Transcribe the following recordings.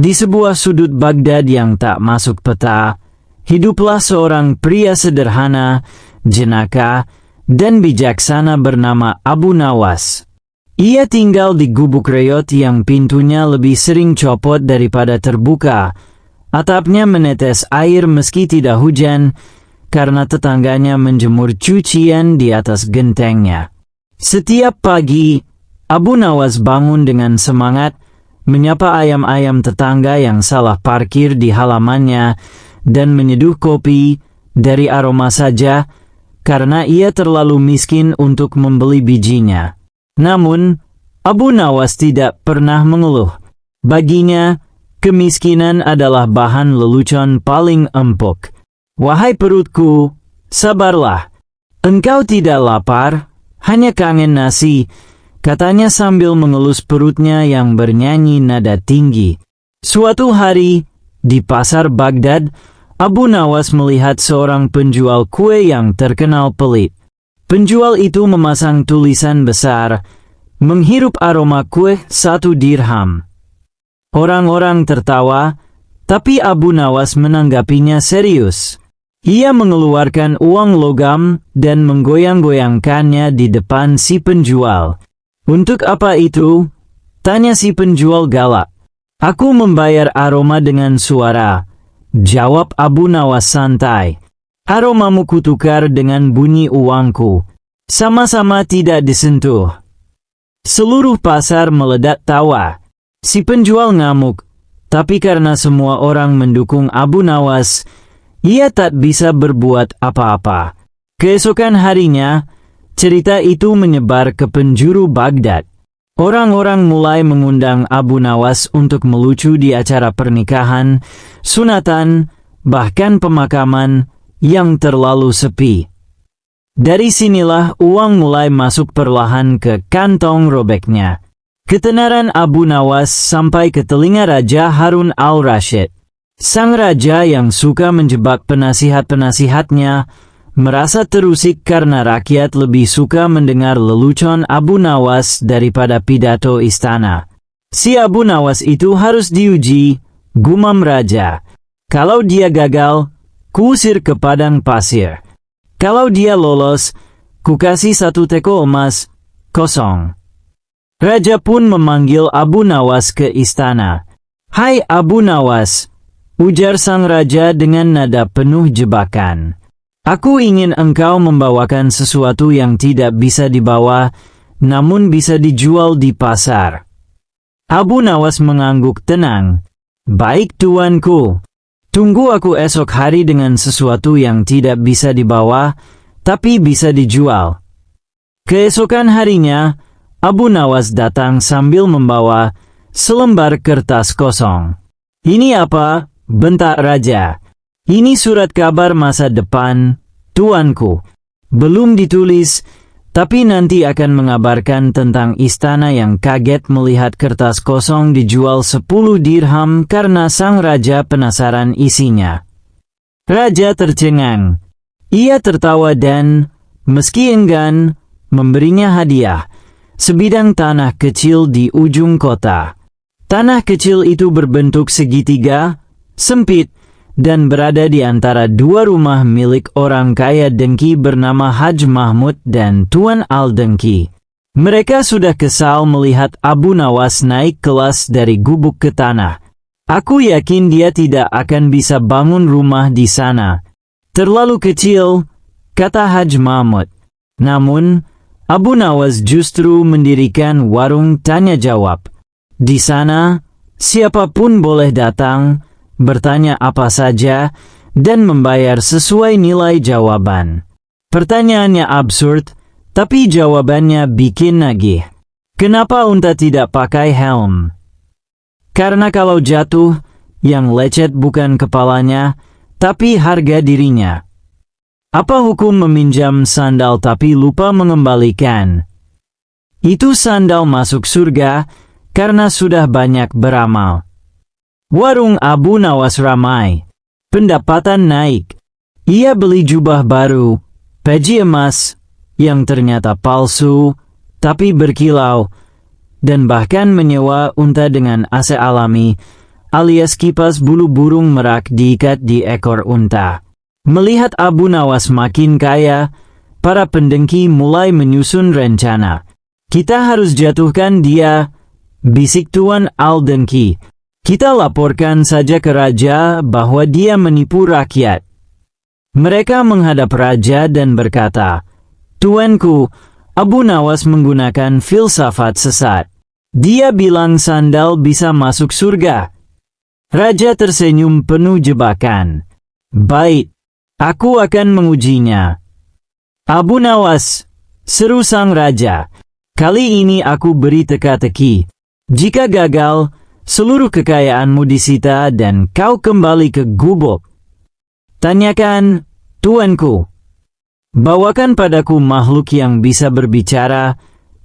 Di sebuah sudut Baghdad yang tak masuk peta, hiduplah seorang pria sederhana, jenaka, dan bijaksana bernama Abu Nawas. Ia tinggal di gubuk reyot yang pintunya lebih sering copot daripada terbuka. Atapnya menetes air meski tidak hujan, karena tetangganya menjemur cucian di atas gentengnya. Setiap pagi, Abu Nawas bangun dengan semangat, menyapa ayam-ayam tetangga yang salah parkir di halamannya, dan menyeduh kopi dari aroma saja, karena ia terlalu miskin untuk membeli bijinya. Namun, Abu Nawas tidak pernah mengeluh. Baginya, kemiskinan adalah bahan lelucon paling empuk. "Wahai perutku, sabarlah. Engkau tidak lapar, hanya kangen nasi," katanya sambil mengelus perutnya yang bernyanyi nada tinggi. Suatu hari, di pasar Baghdad, Abu Nawas melihat seorang penjual kue yang terkenal pelit. Penjual itu memasang tulisan besar, "Menghirup aroma kue 1 dirham." Orang-orang tertawa, tapi Abu Nawas menanggapinya serius. Ia mengeluarkan uang logam dan menggoyang-goyangkannya di depan si penjual. "Untuk apa itu?" tanya si penjual galak. "Aku membayar aroma dengan suara," jawab Abu Nawas santai. "Aromamu kutukar dengan bunyi uangku. Sama-sama tidak disentuh." Seluruh pasar meledak tawa. Si penjual ngamuk, tapi karena semua orang mendukung Abu Nawas, ia tak bisa berbuat apa-apa. Keesokan harinya, cerita itu menyebar ke penjuru Baghdad. Orang-orang mulai mengundang Abu Nawas untuk melucu di acara pernikahan, sunatan, bahkan pemakaman yang terlalu sepi. Dari sinilah uang mulai masuk perlahan ke kantong robeknya. Ketenaran Abu Nawas sampai ke telinga Raja Harun al-Rashid. Sang raja yang suka menjebak penasihat-penasihatnya merasa terusik karena rakyat lebih suka mendengar lelucon Abu Nawas daripada pidato istana. Si Abu Nawas itu harus diuji, gumam raja. Kalau dia gagal, kuusir ke padang pasir. Kalau dia lolos, kukasih 1 teko emas, kosong. Raja pun memanggil Abu Nawas ke istana. "Hai Abu Nawas," ujar sang raja dengan nada penuh jebakan. "Aku ingin engkau membawakan sesuatu yang tidak bisa dibawa, namun bisa dijual di pasar." Abu Nawas mengangguk tenang. "Baik tuanku. Tunggu aku esok hari dengan sesuatu yang tidak bisa dibawa, tapi bisa dijual." Keesokan harinya, Abu Nawas datang sambil membawa selembar kertas kosong. "Ini apa?" bentak raja. "Ini surat kabar masa depan, tuanku. Belum ditulis, tapi nanti akan mengabarkan tentang istana yang kaget melihat kertas kosong dijual 10 dirham karena sang raja penasaran isinya." Raja tercengang. Ia tertawa dan, meski enggan, memberinya hadiah, sebidang tanah kecil di ujung kota. Tanah kecil itu berbentuk segitiga, sempit, dan berada di antara 2 rumah milik orang kaya dengki bernama Haj Mahmud dan Tuan Al-Dengki. Mereka sudah kesal melihat Abu Nawas naik kelas dari gubuk ke tanah. "Aku yakin dia tidak akan bisa bangun rumah di sana. Terlalu kecil," kata Haj Mahmud. Namun, Abu Nawas justru mendirikan warung tanya jawab. Di sana, siapapun boleh datang, bertanya apa saja, dan membayar sesuai nilai jawaban. Pertanyaannya absurd, tapi jawabannya bikin nagih. Kenapa unta tidak pakai helm? Karena kalau jatuh, yang lecet bukan kepalanya, tapi harga dirinya. Apa hukum meminjam sandal tapi lupa mengembalikan? Itu sandal masuk surga, karena sudah banyak beramal. Warung Abu Nawas ramai. Pendapatan naik. Ia beli jubah baru, peci emas, yang ternyata palsu, tapi berkilau, dan bahkan menyewa unta dengan AC alami alias kipas bulu burung merak diikat di ekor unta. Melihat Abu Nawas makin kaya, para pendengki mulai menyusun rencana. Kita harus jatuhkan dia, bisik Tuan Al-Dengki. Kita laporkan saja ke raja bahwa dia menipu rakyat. Mereka menghadap raja dan berkata, "Tuanku, Abu Nawas menggunakan filsafat sesat. Dia bilang sandal bisa masuk surga." Raja tersenyum penuh jebakan. "Baik, aku akan mengujinya." "Abu Nawas," seru sang raja, "kali ini aku beri teka-teki. Jika gagal, seluruh kekayaanmu disita dan kau kembali ke gubuk." "Tanyakan, tuanku." "Bawakan padaku makhluk yang bisa berbicara,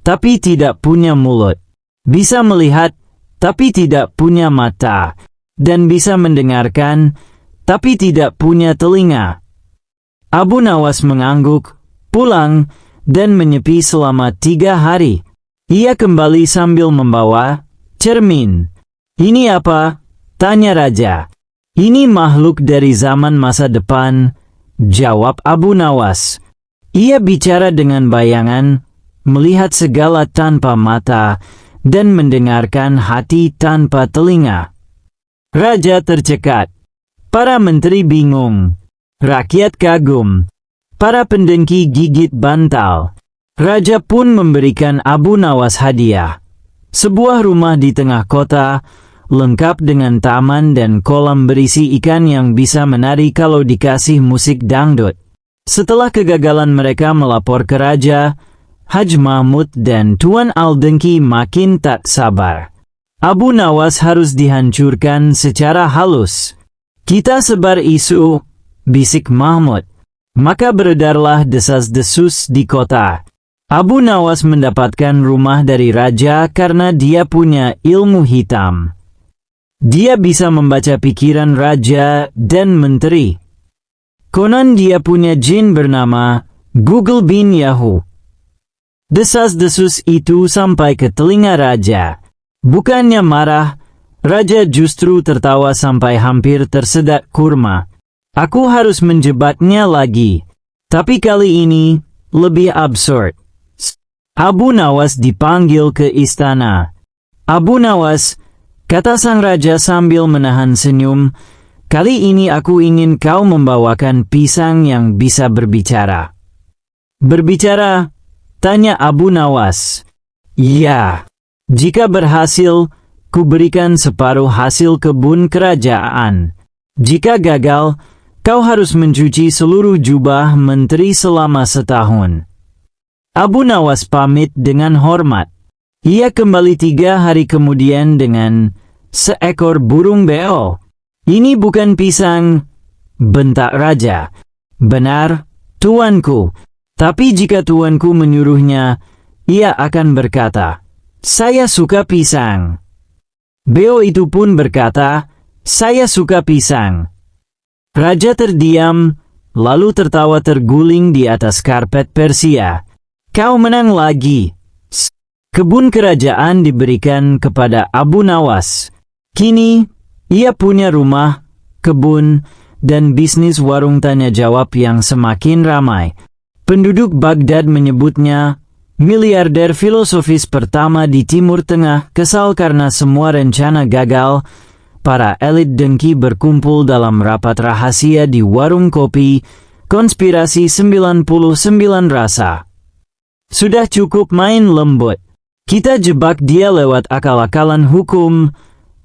tapi tidak punya mulut. Bisa melihat, tapi tidak punya mata. Dan bisa mendengarkan, tapi tidak punya telinga." Abu Nawas mengangguk, pulang, dan menyepi selama 3 hari. Ia kembali sambil membawa cermin. "Ini apa?" tanya raja. "Ini makhluk dari zaman masa depan," jawab Abu Nawas. Ia bicara dengan bayangan, melihat segala tanpa mata, dan mendengarkan hati tanpa telinga. Raja tercekat. Para menteri bingung. Rakyat kagum. Para pendengki gigit bantal. Raja pun memberikan Abu Nawas hadiah. Sebuah rumah di tengah kota, lengkap dengan taman dan kolam berisi ikan yang bisa menari kalau dikasih musik dangdut. Setelah kegagalan mereka melapor ke raja, Haj Mahmud dan Tuan Al-Dengki makin tak sabar. Abu Nawas harus dihancurkan secara halus. "Kita sebar isu," bisik Mahmud. Maka beredarlah desas-desus di kota. Abu Nawas mendapatkan rumah dari raja karena dia punya ilmu hitam. Dia bisa membaca pikiran raja dan menteri. Konon dia punya jin bernama Google bin Yahoo. Desas-desus itu sampai ke telinga raja. Bukannya marah, raja justru tertawa sampai hampir tersedak kurma. "Aku harus menjebaknya lagi. Tapi kali ini lebih absurd." Abu Nawas dipanggil ke istana. "Abu Nawas," kata sang raja sambil menahan senyum, "kali ini aku ingin kau membawakan pisang yang bisa berbicara." "Berbicara?" tanya Abu Nawas. "Ya, jika berhasil, ku berikan separuh hasil kebun kerajaan. Jika gagal, kau harus mencuci seluruh jubah menteri selama setahun." Abu Nawas pamit dengan hormat. Ia kembali 3 hari kemudian dengan seekor burung beo. "Ini bukan pisang," bentak raja. "Benar, tuanku. Tapi jika tuanku menyuruhnya, ia akan berkata, 'Saya suka pisang.'" Beo itu pun berkata, "Saya suka pisang." Raja terdiam, lalu tertawa terguling di atas karpet Persia. "Kau menang lagi." Kebun kerajaan diberikan kepada Abu Nawas. Kini, ia punya rumah, kebun, dan bisnis warung tanya jawab yang semakin ramai. Penduduk Baghdad menyebutnya miliarder filosofis pertama di Timur Tengah. Kesal karena semua rencana gagal, para elit dengki berkumpul dalam rapat rahasia di warung kopi Konspirasi 99 Rasa. "Sudah cukup main lembut. Kita jebak dia lewat akal-akalan hukum,"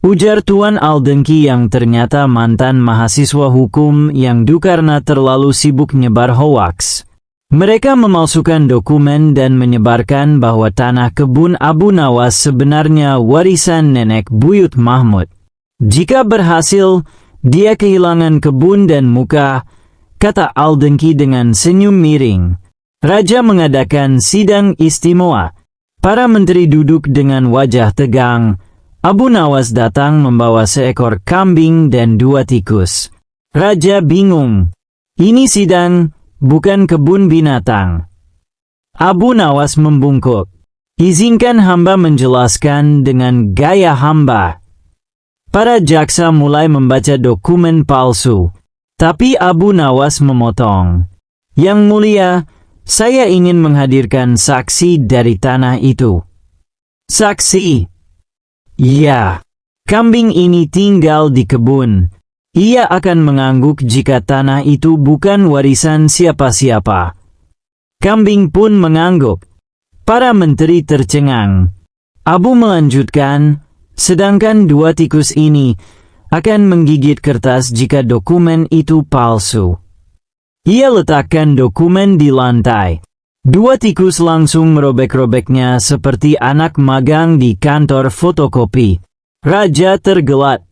ujar Tuan Al-Dengki yang ternyata mantan mahasiswa hukum yang karena terlalu sibuk nyebar hoaks. Mereka memalsukan dokumen dan menyebarkan bahwa tanah kebun Abu Nawas sebenarnya warisan nenek buyut Mahmud. Jika berhasil, dia kehilangan kebun dan muka, kata Al-Dengki dengan senyum miring. Raja mengadakan sidang istimewa. Para menteri duduk dengan wajah tegang. Abu Nawas datang membawa seekor kambing dan 2 tikus. Raja bingung. Ini sidang, bukan kebun binatang. Abu Nawas membungkuk. "Izinkan hamba menjelaskan dengan gaya hamba." Para jaksa mulai membaca dokumen palsu. Tapi Abu Nawas memotong. Yang mulia, saya ingin menghadirkan saksi dari tanah itu. Saksi. Ya, kambing ini tinggal di kebun. Ia akan mengangguk jika tanah itu bukan warisan siapa-siapa. Kambing pun mengangguk. Para menteri tercengang. Abu melanjutkan, sedangkan dua tikus ini akan menggigit kertas jika dokumen itu palsu. Ia letakkan dokumen di lantai. Dua tikus langsung merobek-robeknya seperti anak magang di kantor fotokopi. Raja tergelat.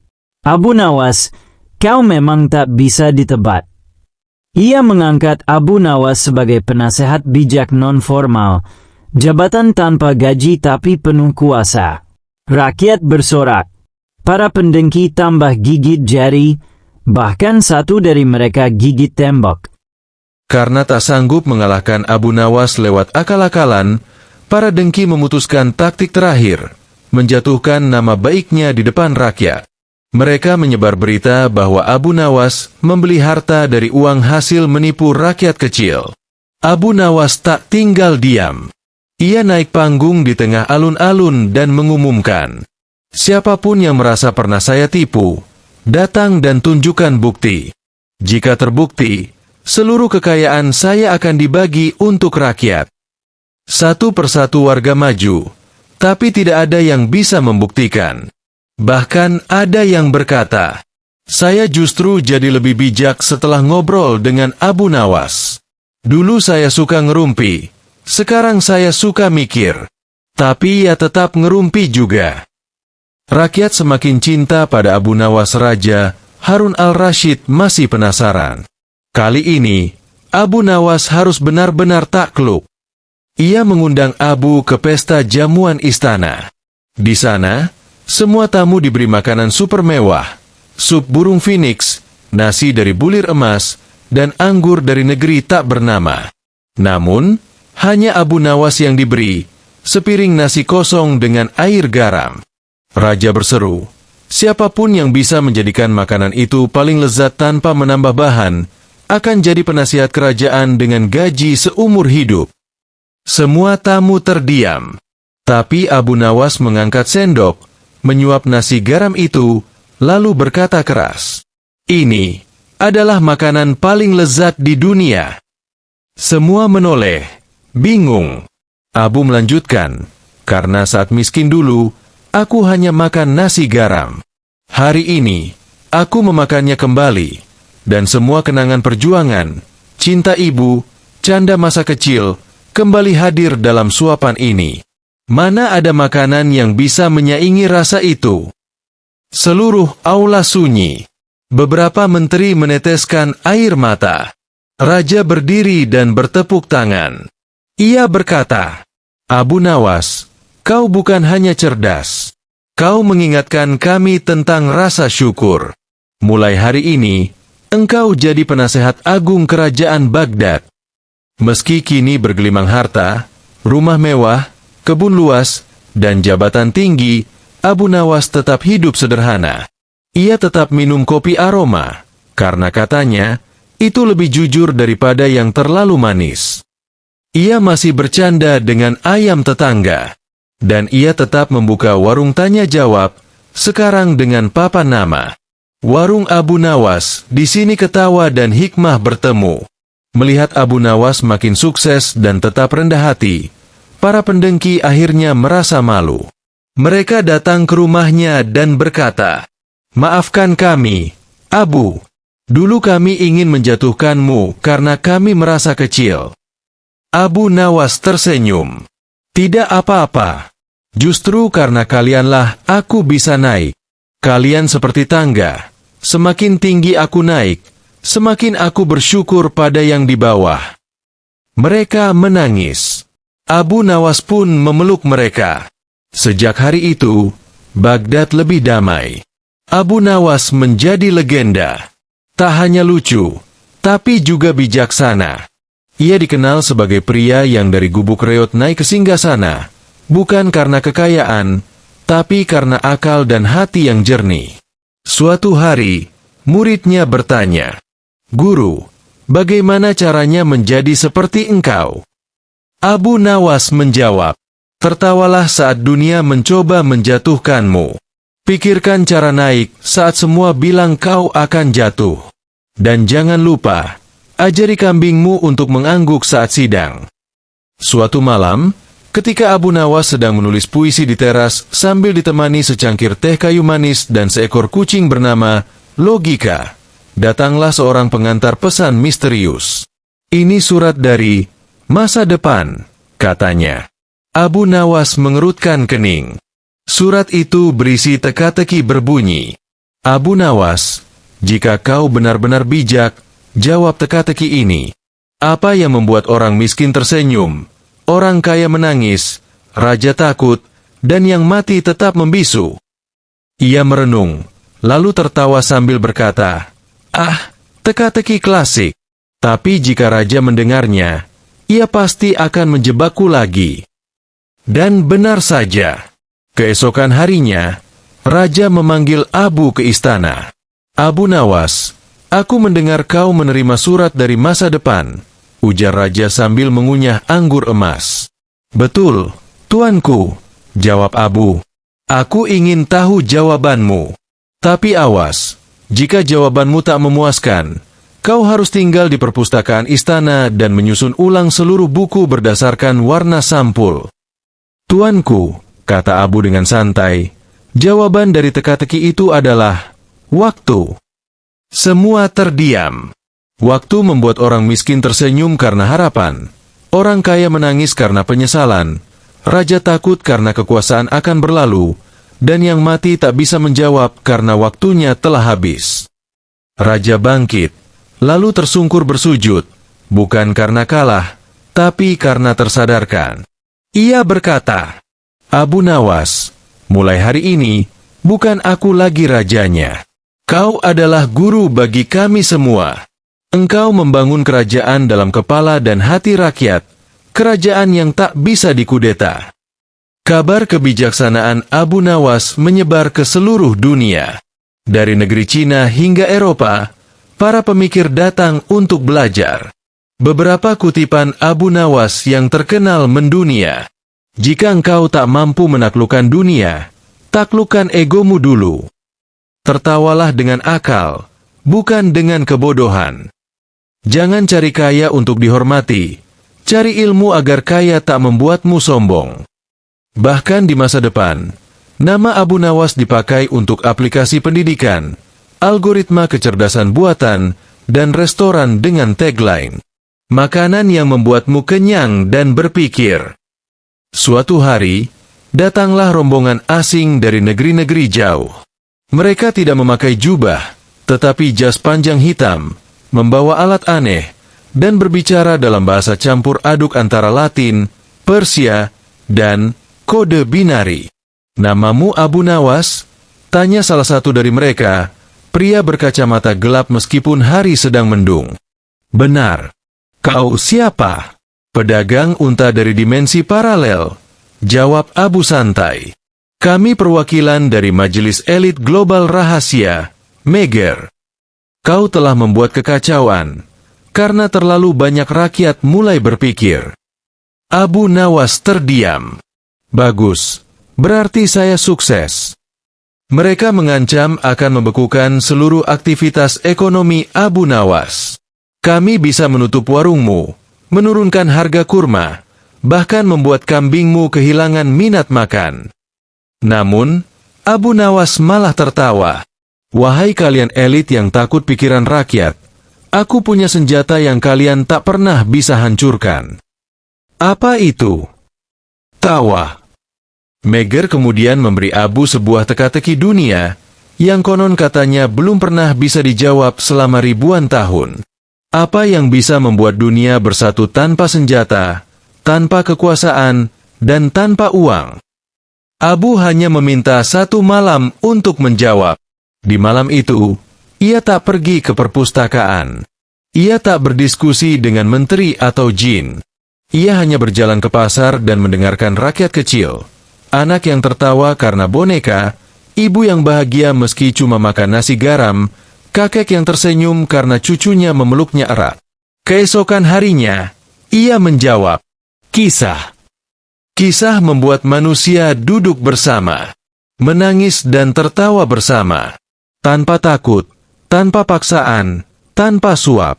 Abu Nawas, kau memang tak bisa ditebak. Ia mengangkat Abu Nawas sebagai penasehat bijak non-formal, jabatan tanpa gaji tapi penuh kuasa. Rakyat bersorak. Para pendengki tambah gigit jari, bahkan satu dari mereka gigit tembok. Karena tak sanggup mengalahkan Abu Nawas lewat akal-akalan, para dengki memutuskan taktik terakhir, menjatuhkan nama baiknya di depan rakyat. Mereka menyebar berita bahwa Abu Nawas membeli harta dari uang hasil menipu rakyat kecil. Abu Nawas tak tinggal diam. Ia naik panggung di tengah alun-alun dan mengumumkan, siapapun yang merasa pernah saya tipu, datang dan tunjukkan bukti. Jika terbukti, seluruh kekayaan saya akan dibagi untuk rakyat. Satu persatu warga maju, tapi tidak ada yang bisa membuktikan. Bahkan ada yang berkata, saya justru jadi lebih bijak setelah ngobrol dengan Abu Nawas. Dulu saya suka ngerumpi, sekarang saya suka mikir. Tapi ia tetap ngerumpi juga. Rakyat semakin cinta pada Abu Nawas. Raja Harun al-Rashid masih penasaran. Kali ini, Abu Nawas harus benar-benar takluk. Ia mengundang Abu ke pesta jamuan istana. Di sana, semua tamu diberi makanan super mewah, sup burung phoenix, nasi dari bulir emas, dan anggur dari negeri tak bernama. Namun, hanya Abu Nawas yang diberi sepiring nasi kosong dengan air garam. Raja berseru, siapapun yang bisa menjadikan makanan itu paling lezat tanpa menambah bahan, akan jadi penasihat kerajaan dengan gaji seumur hidup. Semua tamu terdiam. Tapi Abu Nawas mengangkat sendok, menyuap nasi garam itu, lalu berkata keras, ini adalah makanan paling lezat di dunia. Semua menoleh, bingung. Abu melanjutkan, karena saat miskin dulu, aku hanya makan nasi garam. Hari ini, aku memakannya kembali, dan semua kenangan perjuangan, cinta ibu, canda masa kecil, kembali hadir dalam suapan ini. Mana ada makanan yang bisa menyaingi rasa itu? Seluruh aula sunyi. Beberapa menteri meneteskan air mata. Raja berdiri dan bertepuk tangan. Ia berkata, Abu Nawas, kau bukan hanya cerdas. Kau mengingatkan kami tentang rasa syukur. Mulai hari ini, engkau jadi penasehat agung kerajaan Baghdad. Meski kini bergelimang harta, rumah mewah, kebun luas, dan jabatan tinggi, Abu Nawas tetap hidup sederhana. Ia tetap minum kopi aroma, karena katanya, itu lebih jujur daripada yang terlalu manis. Ia masih bercanda dengan ayam tetangga. Dan ia tetap membuka warung tanya jawab, sekarang dengan papan nama. Warung Abu Nawas, di sini ketawa dan hikmah bertemu. Melihat Abu Nawas makin sukses dan tetap rendah hati, para pendengki akhirnya merasa malu. Mereka datang ke rumahnya dan berkata, maafkan kami, Abu. Dulu kami ingin menjatuhkanmu karena kami merasa kecil. Abu Nawas tersenyum. Tidak apa-apa. Justru karena kalianlah aku bisa naik. Kalian seperti tangga. Semakin tinggi aku naik, semakin aku bersyukur pada yang di bawah. Mereka menangis. Abu Nawas pun memeluk mereka. Sejak hari itu, Baghdad lebih damai. Abu Nawas menjadi legenda. Tak hanya lucu, tapi juga bijaksana. Ia dikenal sebagai pria yang dari gubuk reot naik ke singgasana, bukan karena kekayaan, tapi karena akal dan hati yang jernih. Suatu hari, muridnya bertanya, "Guru, bagaimana caranya menjadi seperti engkau?" Abu Nawas menjawab, "Tertawalah saat dunia mencoba menjatuhkanmu. Pikirkan cara naik saat semua bilang kau akan jatuh. Dan jangan lupa, ajari kambingmu untuk mengangguk saat sidang." Suatu malam, ketika Abu Nawas sedang menulis puisi di teras sambil ditemani secangkir teh kayu manis dan seekor kucing bernama Logika, datanglah seorang pengantar pesan misterius. "Ini surat dari masa depan," katanya. Abu Nawas mengerutkan kening. Surat itu berisi teka-teki berbunyi, "Abu Nawas, jika kau benar-benar bijak, jawab teka-teki ini. Apa yang membuat orang miskin tersenyum, orang kaya menangis, raja takut, dan yang mati tetap membisu?" Ia merenung, lalu tertawa sambil berkata, "Ah, teka-teki klasik. Tapi jika raja mendengarnya, ia pasti akan menjebakku lagi." Dan benar saja. Keesokan harinya, raja memanggil Abu ke istana. "Abu Nawas, aku mendengar kau menerima surat dari masa depan," ujar raja sambil mengunyah anggur emas. "Betul, tuanku," jawab Abu. "Aku ingin tahu jawabanmu. Tapi awas, jika jawabanmu tak memuaskan, kau harus tinggal di perpustakaan istana dan menyusun ulang seluruh buku berdasarkan warna sampul." "Tuanku," kata Abu dengan santai, "jawaban dari teka-teki itu adalah waktu." Semua terdiam. Waktu membuat orang miskin tersenyum karena harapan, orang kaya menangis karena penyesalan, raja takut karena kekuasaan akan berlalu, dan yang mati tak bisa menjawab karena waktunya telah habis. Raja bangkit, lalu tersungkur bersujud, bukan karena kalah, tapi karena tersadarkan. Ia berkata, "Abu Nawas, mulai hari ini, bukan aku lagi rajanya. Kau adalah guru bagi kami semua. Engkau membangun kerajaan dalam kepala dan hati rakyat, kerajaan yang tak bisa dikudeta." Kabar kebijaksanaan Abu Nawas menyebar ke seluruh dunia. Dari negeri Cina hingga Eropa, para pemikir datang untuk belajar. Beberapa kutipan Abu Nawas yang terkenal mendunia. "Jika engkau tak mampu menaklukkan dunia, taklukkan egomu dulu. Tertawalah dengan akal, bukan dengan kebodohan. Jangan cari kaya untuk dihormati, cari ilmu agar kaya tak membuatmu sombong." Bahkan di masa depan, nama Abu Nawas dipakai untuk aplikasi pendidikan, algoritma kecerdasan buatan, dan restoran dengan tagline, "Makanan yang membuatmu kenyang dan berpikir." Suatu hari, datanglah rombongan asing dari negeri-negeri jauh. Mereka tidak memakai jubah, tetapi jas panjang hitam, membawa alat aneh, dan berbicara dalam bahasa campur aduk antara Latin, Persia, dan kode binari. "Namamu Abu Nawas?" tanya salah satu dari mereka, pria berkacamata gelap meskipun hari sedang mendung. "Benar." "Kau siapa?" "Pedagang unta dari dimensi paralel," jawab Abu santai. "Kami perwakilan dari Majelis Elit Global Rahasia, Meger. Kau telah membuat kekacauan, karena terlalu banyak rakyat mulai berpikir." Abu Nawas terdiam. "Bagus, berarti saya sukses." Mereka mengancam akan membekukan seluruh aktivitas ekonomi Abu Nawas. "Kami bisa menutup warungmu, menurunkan harga kurma, bahkan membuat kambingmu kehilangan minat makan." Namun, Abu Nawas malah tertawa. "Wahai kalian elit yang takut pikiran rakyat, aku punya senjata yang kalian tak pernah bisa hancurkan." "Apa itu?" "Tawa." Meger kemudian memberi Abu sebuah teka-teki dunia, yang konon katanya belum pernah bisa dijawab selama ribuan tahun. Apa yang bisa membuat dunia bersatu tanpa senjata, tanpa kekuasaan, dan tanpa uang? Abu hanya meminta satu malam untuk menjawab. Di malam itu, ia tak pergi ke perpustakaan. Ia tak berdiskusi dengan menteri atau jin. Ia hanya berjalan ke pasar dan mendengarkan rakyat kecil. Anak yang tertawa karena boneka, Ibu yang bahagia meski cuma makan nasi garam, kakek yang tersenyum karena cucunya memeluknya erat. Keesokan harinya, ia menjawab, kisah. Kisah membuat manusia duduk bersama, menangis dan tertawa bersama, tanpa takut, tanpa paksaan, tanpa suap.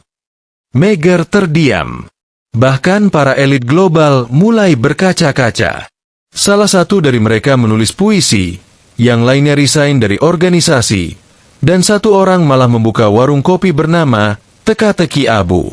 Megar terdiam. Bahkan para elit global mulai berkaca-kaca. Salah satu dari mereka menulis puisi, yang lainnya resign dari organisasi, dan satu orang malah membuka warung kopi bernama Teka-Teki Abu.